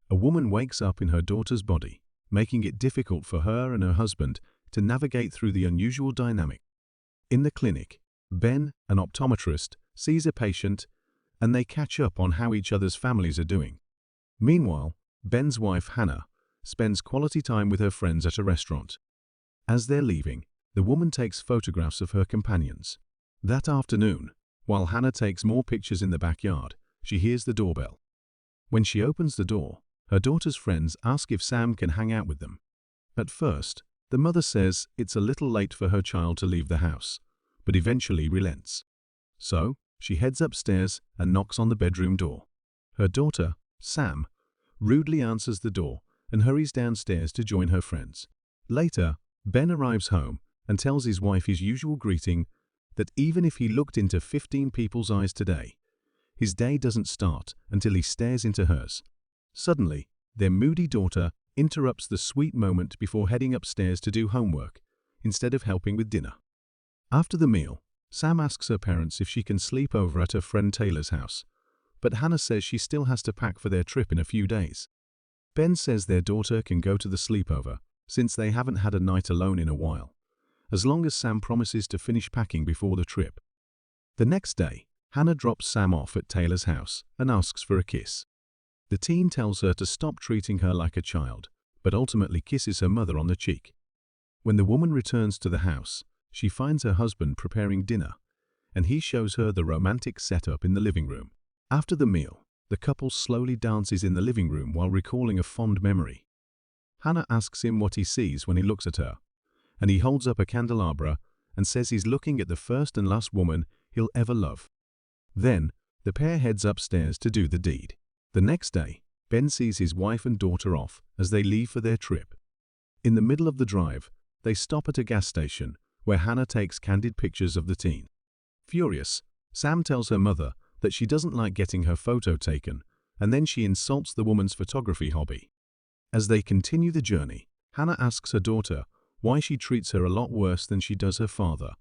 a woman wakes up in her daughter's body, making it difficult for her and her husband to navigate through the unusual dynamic. In the clinic, Ben, an optometrist, sees a patient, and they catch up on how each other's families are doing. Meanwhile, Ben's wife, Hannah, spends quality time with her friends at a restaurant. As they're leaving, the woman takes photographs of her companions. That afternoon, while Hannah takes more pictures in the backyard, she hears the doorbell. When she opens the door, her daughter's friends ask if Sam can hang out with them. At first, the mother says it's a little late for her child to leave the house, but eventually relents. So, she heads upstairs and knocks on the bedroom door. Her daughter, Sam, rudely answers the door and hurries downstairs to join her friends. Later, Ben arrives home and tells his wife his usual greeting that even if he looked into 15 people's eyes today, his day doesn't start until he stares into hers. Suddenly, their moody daughter interrupts the sweet moment before heading upstairs to do homework, instead of helping with dinner. After the meal, Sam asks her parents if she can sleep over at her friend Taylor's house, but Hannah says she still has to pack for their trip in a few days. Ben says their daughter can go to the sleepover, since they haven't had a night alone in a while, as long as Sam promises to finish packing before the trip. The next day, Hannah drops Sam off at Taylor's house and asks for a kiss. The teen tells her to stop treating her like a child, but ultimately kisses her mother on the cheek. When the woman returns to the house, she finds her husband preparing dinner, and he shows her the romantic setup in the living room. After the meal, the couple slowly dances in the living room while recalling a fond memory. Hannah asks him what he sees when he looks at her, and he holds up a candelabra and says he's looking at the first and last woman he'll ever love. Then, the pair heads upstairs to do the deed. The next day, Ben sees his wife and daughter off as they leave for their trip. In the middle of the drive, they stop at a gas station where Hannah takes candid pictures of the teen. Furious, Sam tells her mother that she doesn't like getting her photo taken, and then she insults the woman's photography hobby. As they continue the journey, Hannah asks her daughter why she treats her a lot worse than she does her father,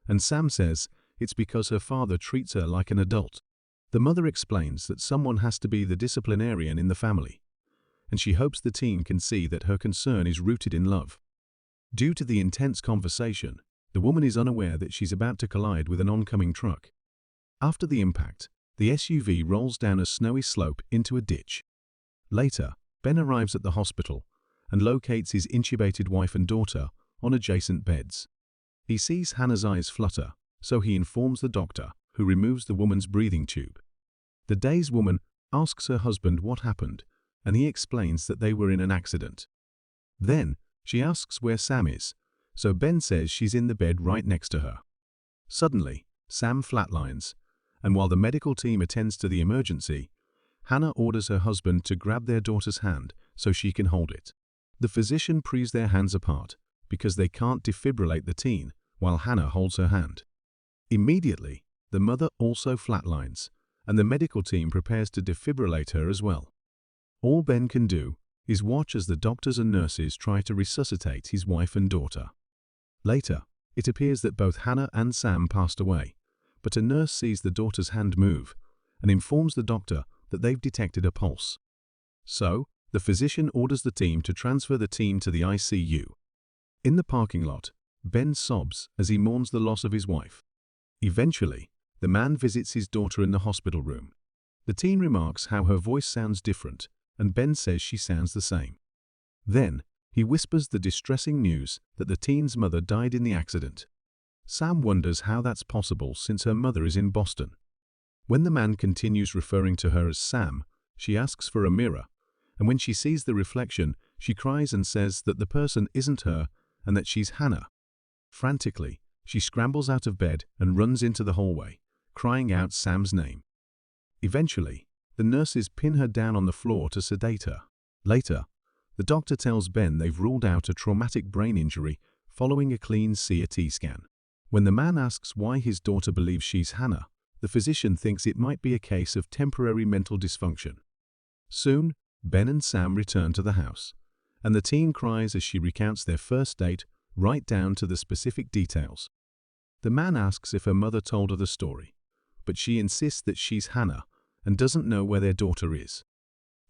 and Sam says it's because her father treats her like an adult. The mother explains that someone has to be the disciplinarian in the family, and she hopes the teen can see that her concern is rooted in love. Due to the intense conversation, the woman is unaware that she's about to collide with an oncoming truck. After the impact, the SUV rolls down a snowy slope into a ditch. Later, Ben arrives at the hospital and locates his intubated wife and daughter on adjacent beds. He sees Hannah's eyes flutter, so he informs the doctor, who removes the woman's breathing tube. The dazed woman asks her husband what happened, and he explains that they were in an accident. Then, she asks where Sam is, so Ben says she's in the bed right next to her. Suddenly, Sam flatlines, and while the medical team attends to the emergency, Hannah orders her husband to grab their daughter's hand so she can hold it. The physician preys their hands apart because they can't defibrillate the teen while Hannah holds her hand. Immediately, the mother also flatlines, and the medical team prepares to defibrillate her as well. All Ben can do is watch as the doctors and nurses try to resuscitate his wife and daughter. Later, it appears that both Hannah and Sam passed away, but a nurse sees the daughter's hand move and informs the doctor that they've detected a pulse. So, the physician orders the team to transfer the teen to the ICU. In the parking lot, Ben sobs as he mourns the loss of his wife. Eventually, the man visits his daughter in the hospital room. The teen remarks how her voice sounds different, and Ben says she sounds the same. Then, he whispers the distressing news that the teen's mother died in the accident. Sam wonders how that's possible since her mother is in Boston. When the man continues referring to her as Sam, she asks for a mirror, and when she sees the reflection, she cries and says that the person isn't her and that she's Hannah. Frantically, she scrambles out of bed and runs into the hallway, crying out Sam's name. Eventually, the nurses pin her down on the floor to sedate her. Later, the doctor tells Ben they've ruled out a traumatic brain injury following a clean CT scan. When the man asks why his daughter believes she's Hannah, the physician thinks it might be a case of temporary mental dysfunction. Soon, Ben and Sam return to the house, and the teen cries as she recounts their first date right down to the specific details. The man asks if her mother told her the story, but she insists that she's Hannah and doesn't know where their daughter is.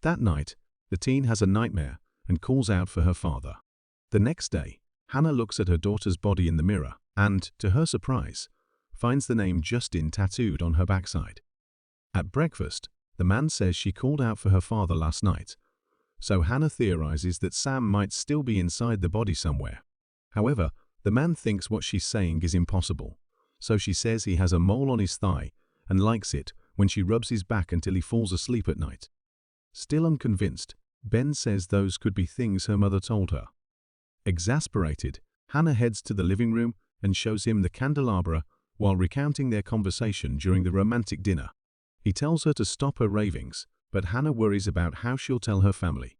That night, the teen has a nightmare and calls out for her father. The next day, Hannah looks at her daughter's body in the mirror and, to her surprise, finds the name Justin tattooed on her backside. At breakfast, the man says she called out for her father last night, so Hannah theorizes that Sam might still be inside the body somewhere. However, the man thinks what she's saying is impossible, so she says he has a mole on his thigh and likes it when she rubs his back until he falls asleep at night. Still unconvinced, Ben says those could be things her mother told her. Exasperated, Hannah heads to the living room and shows him the candelabra while recounting their conversation during the romantic dinner. He tells her to stop her ravings, but Hannah worries about how she'll tell her family.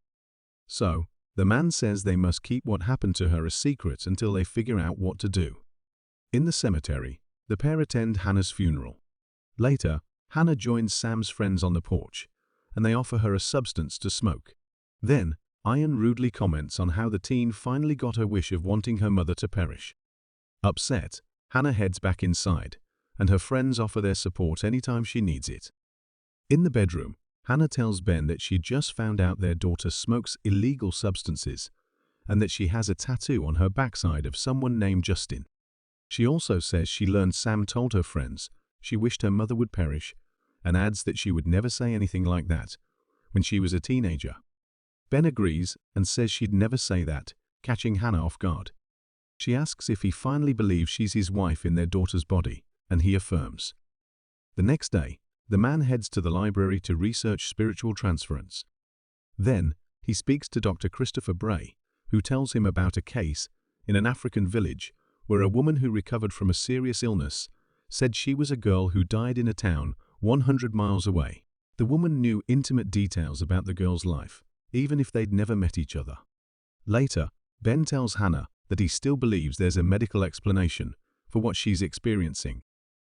So, the man says they must keep what happened to her a secret until they figure out what to do. In the cemetery, the pair attend Hannah's funeral. Later, Hannah joins Sam's friends on the porch, and they offer her a substance to smoke. Then, Ian rudely comments on how the teen finally got her wish of wanting her mother to perish. Upset, Hannah heads back inside, and her friends offer their support anytime she needs it. In the bedroom, Hannah tells Ben that she just found out their daughter smokes illegal substances, and that she has a tattoo on her backside of someone named Justin. She also says she learned Sam told her friends she wished her mother would perish, and adds that she would never say anything like that when she was a teenager. Ben agrees and says she'd never say that, catching Hannah off guard. She asks if he finally believes she's his wife in their daughter's body, and he affirms. The next day, the man heads to the library to research spiritual transference. Then, he speaks to Dr. Christopher Bray, who tells him about a case in an African village where a woman who recovered from a serious illness said she was a girl who died in a town 100 miles away. The woman knew intimate details about the girl's life, even if they'd never met each other. Later, Ben tells Hannah that he still believes there's a medical explanation for what she's experiencing.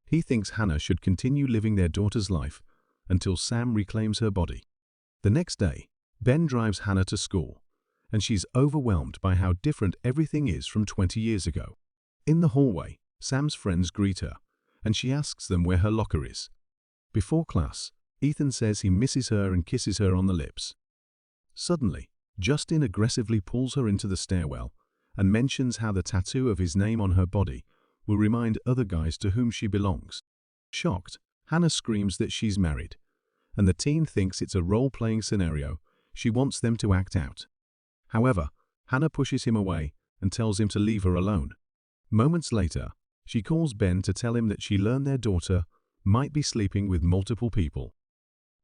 He thinks Hannah should continue living their daughter's life until Sam reclaims her body. The next day, Ben drives Hannah to school, and she's overwhelmed by how different everything is from 20 years ago. In the hallway, Sam's friends greet her, and she asks them where her locker is. Before class, Ethan says he misses her and kisses her on the lips. Suddenly, Justin aggressively pulls her into the stairwell and mentions how the tattoo of his name on her body will remind other guys to whom she belongs. Shocked, Hannah screams that she's married, and the teen thinks it's a role-playing scenario she wants them to act out. However, Hannah pushes him away and tells him to leave her alone. Moments later, she calls Ben to tell him that she learned their daughter might be sleeping with multiple people.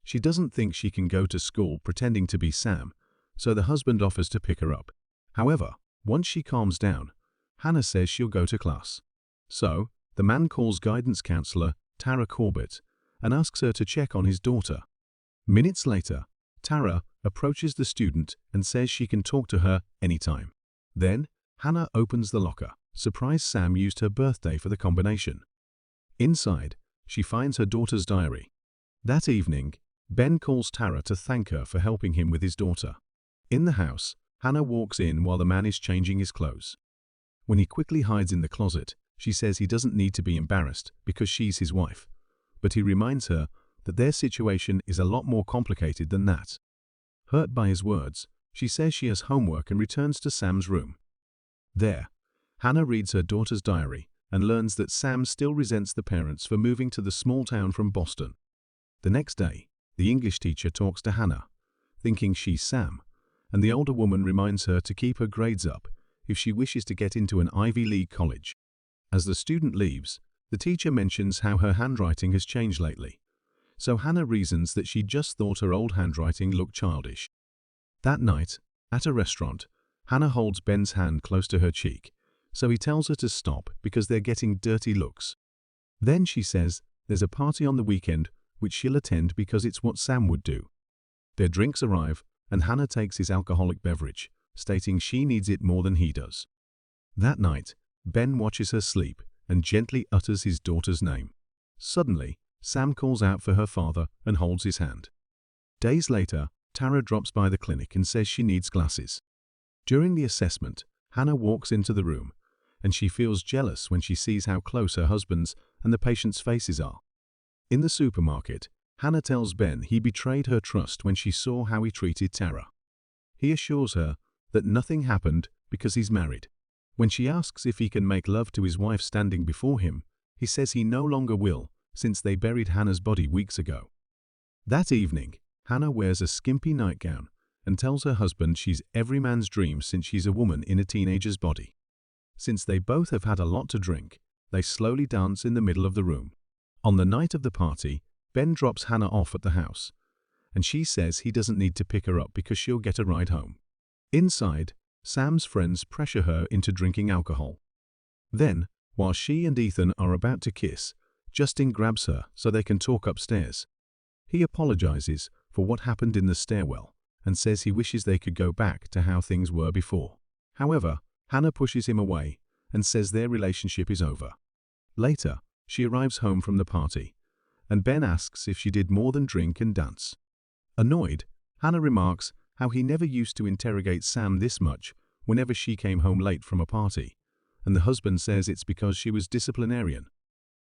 She doesn't think she can go to school pretending to be Sam, so the husband offers to pick her up. However, once she calms down, Hannah says she'll go to class. So, the man calls guidance counselor Tara Corbett and asks her to check on his daughter. Minutes later, Tara approaches the student and says she can talk to her anytime. Then, Hannah opens the locker, surprised Sam used her birthday for the combination. Inside, she finds her daughter's diary. That evening, Ben calls Tara to thank her for helping him with his daughter. In the house, Hannah walks in while the man is changing his clothes. When he quickly hides in the closet, she says he doesn't need to be embarrassed because she's his wife, but he reminds her that their situation is a lot more complicated than that. Hurt by his words, she says she has homework and returns to Sam's room. There, Hannah reads her daughter's diary and learns that Sam still resents the parents for moving to the small town from Boston. The next day, the English teacher talks to Hannah, thinking she's Sam, and the older woman reminds her to keep her grades up if she wishes to get into an Ivy League college. As the student leaves, the teacher mentions how her handwriting has changed lately, so Hannah reasons that she just thought her old handwriting looked childish. That night, at a restaurant, Hannah holds Ben's hand close to her cheek, so he tells her to stop because they're getting dirty looks. Then she says there's a party on the weekend which she'll attend because it's what Sam would do. Their drinks arrive, and Hannah takes his alcoholic beverage, stating she needs it more than he does. That night, Ben watches her sleep and gently utters his daughter's name. Suddenly, Sam calls out for her father and holds his hand. Days later, Tara drops by the clinic and says she needs glasses. During the assessment, Hannah walks into the room, and she feels jealous when she sees how close her husband's and the patient's faces are. In the supermarket, Hannah tells Ben he betrayed her trust when she saw how he treated Tara. he assures her that nothing happened because he's married. When she asks if he can make love to his wife standing before him, he says he no longer will, since they buried Hannah's body weeks ago. That evening, Hannah wears a skimpy nightgown and tells her husband she's every man's dream since she's a woman in a teenager's body. Since they both have had a lot to drink, they slowly dance in the middle of the room. On the night of the party, Ben drops Hannah off at the house, and she says he doesn't need to pick her up because she'll get a ride home. Inside, Sam's friends pressure her into drinking alcohol. Then, while she and Ethan are about to kiss, Justin grabs her so they can talk upstairs. He apologizes for what happened in the stairwell and says he wishes they could go back to how things were before. However, Hannah pushes him away and says their relationship is over. Later, she arrives home from the party, and Ben asks if she did more than drink and dance. Annoyed, Hannah remarks how he never used to interrogate Sam this much whenever she came home late from a party, and the husband says it's because she was disciplinarian.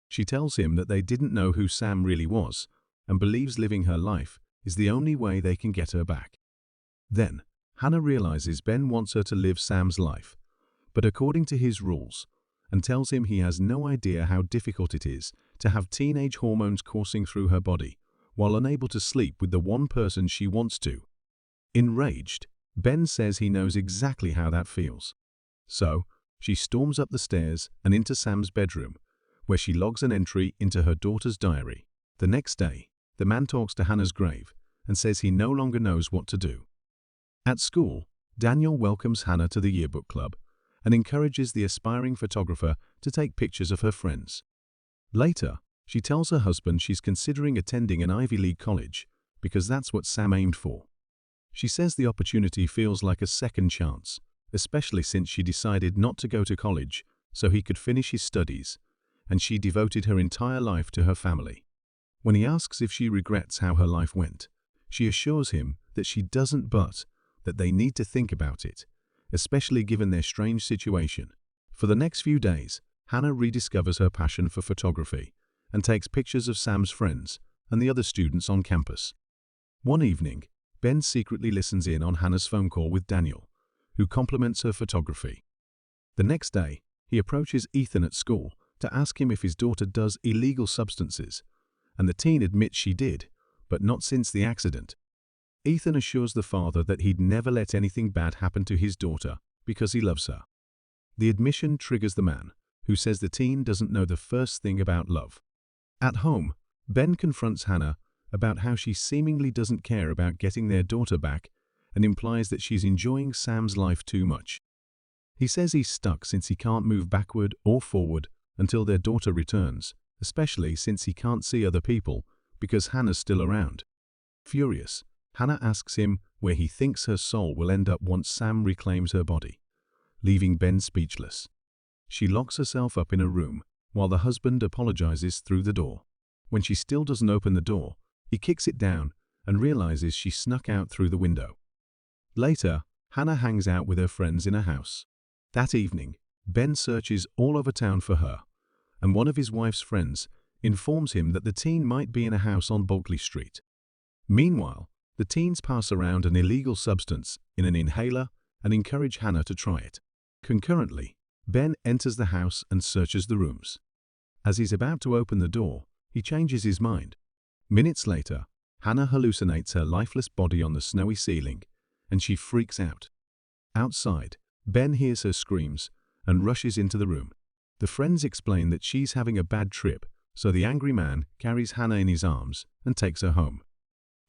She tells him that they didn't know who Sam really was and believes living her life is the only way they can get her back. Then, Hannah realizes Ben wants her to live Sam's life, but according to his rules, and tells him he has no idea how difficult it is to have teenage hormones coursing through her body while unable to sleep with the one person she wants to. Enraged, Ben says he knows exactly how that feels. So, she storms up the stairs and into Sam's bedroom, where she logs an entry into her daughter's diary. The next day, the man talks to Hannah's grave and says he no longer knows what to do. At school, Daniel welcomes Hannah to the yearbook club and encourages the aspiring photographer to take pictures of her friends. Later, she tells her husband she's considering attending an Ivy League college because that's what Sam aimed for. She says the opportunity feels like a second chance, especially since she decided not to go to college so he could finish his studies, and she devoted her entire life to her family. When he asks if she regrets how her life went, she assures him that she doesn't, but that they need to think about it, especially given their strange situation. For the next few days, Hannah rediscovers her passion for photography and takes pictures of Sam's friends and the other students on campus. One evening, Ben secretly listens in on Hannah's phone call with Daniel, who compliments her photography. The next day, he approaches Ethan at school to ask him if his daughter does illegal substances, and the teen admits she did, but not since the accident. Ethan assures the father that he'd never let anything bad happen to his daughter because he loves her. The admission triggers the man, who says the teen doesn't know the first thing about love. At home, Ben confronts Hannah about how she seemingly doesn't care about getting their daughter back and implies that she's enjoying Sam's life too much. He says he's stuck since he can't move backward or forward until their daughter returns, especially since he can't see other people because Hannah's still around. Furious, Hannah asks him where he thinks her soul will end up once Sam reclaims her body, leaving Ben speechless. She locks herself up in a room while the husband apologizes through the door. When she still doesn't open the door, he kicks it down and realizes she snuck out through the window. Later, Hannah hangs out with her friends in a house. That evening, Ben searches all over town for her, and one of his wife's friends informs him that the teen might be in a house on Bulkley Street. Meanwhile, the teens pass around an illegal substance in an inhaler and encourage Hannah to try it. Concurrently, Ben enters the house and searches the rooms. As he's about to open the door, he changes his mind. Minutes later, Hannah hallucinates her lifeless body on the snowy ceiling, and she freaks out. Outside, Ben hears her screams and rushes into the room. The friends explain that she's having a bad trip, so the angry man carries Hannah in his arms and takes her home.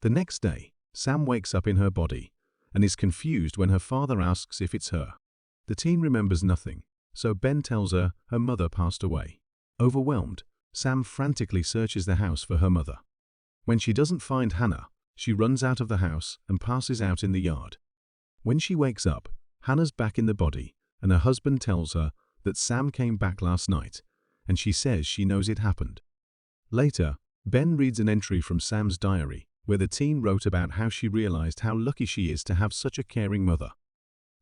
The next day, Sam wakes up in her body and is confused when her father asks if it's her. The teen remembers nothing, so Ben tells her her mother passed away. Overwhelmed, Sam frantically searches the house for her mother. When she doesn't find Hannah, she runs out of the house and passes out in the yard. When she wakes up, Hannah's back in the body, and her husband tells her that Sam came back last night, and she says she knows it happened. Later, Ben reads an entry from Sam's diary where the teen wrote about how she realized how lucky she is to have such a caring mother.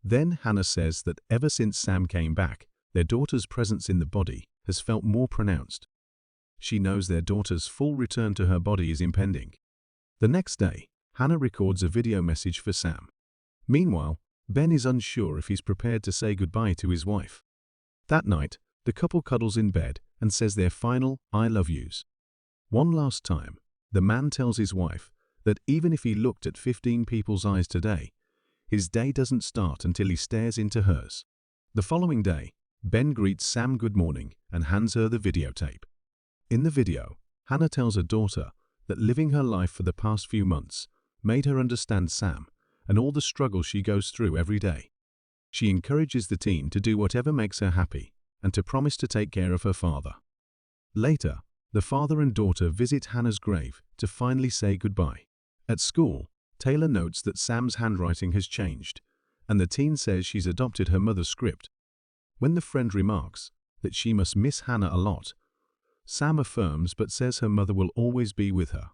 Then Hannah says that ever since Sam came back, their daughter's presence in the body has felt more pronounced. She knows their daughter's full return to her body is impending. The next day, Hannah records a video message for Sam. Meanwhile, Ben is unsure if he's prepared to say goodbye to his wife. That night, the couple cuddles in bed and says their final "I love yous." One last time, the man tells his wife that even if he looked at 15 people's eyes today, his day doesn't start until he stares into hers. The following day, Ben greets Sam good morning and hands her the videotape. In the video, Hannah tells her daughter that living her life for the past few months made her understand Sam and all the struggles she goes through every day. She encourages the teen to do whatever makes her happy and to promise to take care of her father. Later, the father and daughter visit Hannah's grave to finally say goodbye. At school, Taylor notes that Sam's handwriting has changed, and the teen says she's adopted her mother's script. When the friend remarks that she must miss Hannah a lot, Sam affirms but says her mother will always be with her.